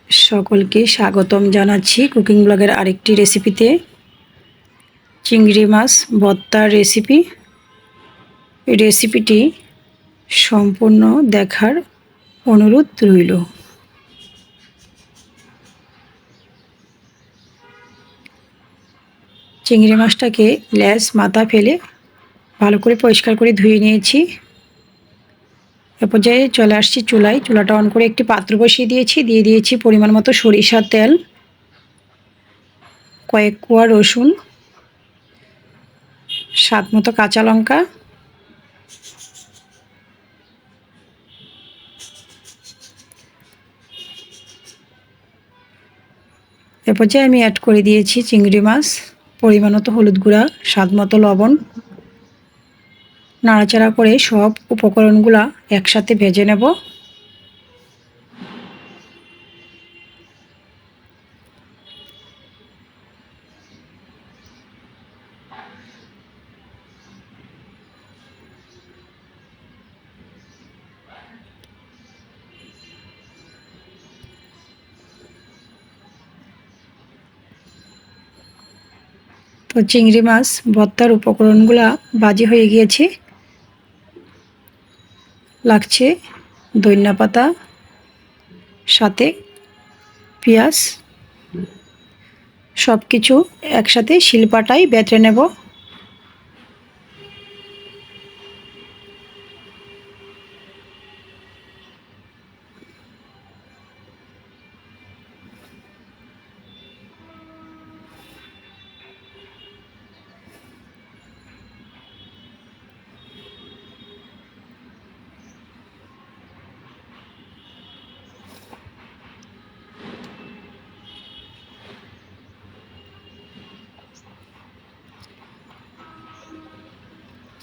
সকলকে স্বাগতম জানাচ্ছি কুকিং ব্লগের আরেকটি রেসিপিতে। চিংড়ি মাছ ভর্তার রেসিপিটি সম্পূর্ণ দেখার অনুরোধ রইল। চিংড়ি মাছটাকে লেজ মাথা ফেলে ভালো করে পরিষ্কার করে ধুয়ে নিয়েছি। এ পর্যায়ে চলে আসছি চুলায়। চুলাটা অন করে একটি পাত্র বসিয়ে দিয়েছি পরিমাণ মতো সরিষার তেল, কয়েক কোয়া রসুন, স্বাদ মতো কাঁচা লঙ্কা, এ পর্যায়ে আমি অ্যাড করে দিয়েছি চিংড়ি মাছ, পরিমাণ মতো হলুদ গুঁড়া, স্বাদ মতো লবণ। নাড়াচাড়া করে সব উপকরণগুলা একসাথে ভেজে নেব। তো চিংড়ি মাছ ভর্তার উপকরণগুলা ভাজি হয়ে গিয়েছে। লাগছে ধনিয়া পাতা, সাথে পেঁয়াজ, সব কিছু একসাথে শিলপাটায় বেটে নেব।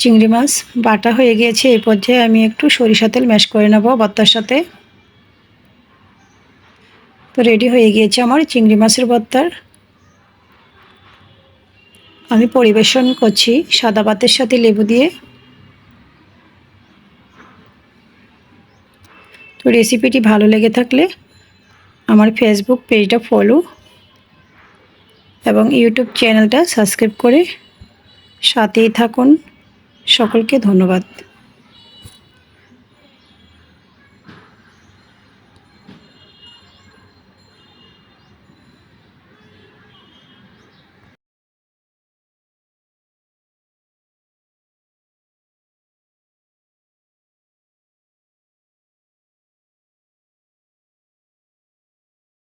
চিংড়ি মাছ বাটা হয়ে গিয়েছে। এই পর্যায়ে আমি একটু সরিষা তেল ম্যাশ করে নেব ভর্তার সাথে। তো রেডি হয়ে গিয়েছে আমার চিংড়ি মাছের ভর্তার। আমি পরিবেশন করছি সাদা ভাতের সাথে লেবু দিয়ে। তো রেসিপিটি ভালো লেগে থাকলে আমার ফেসবুক পেজটা ফলো এবং ইউটিউব চ্যানেলটা সাবস্ক্রাইব করে সাথেই থাকুন। সকলকে ধন্যবাদ।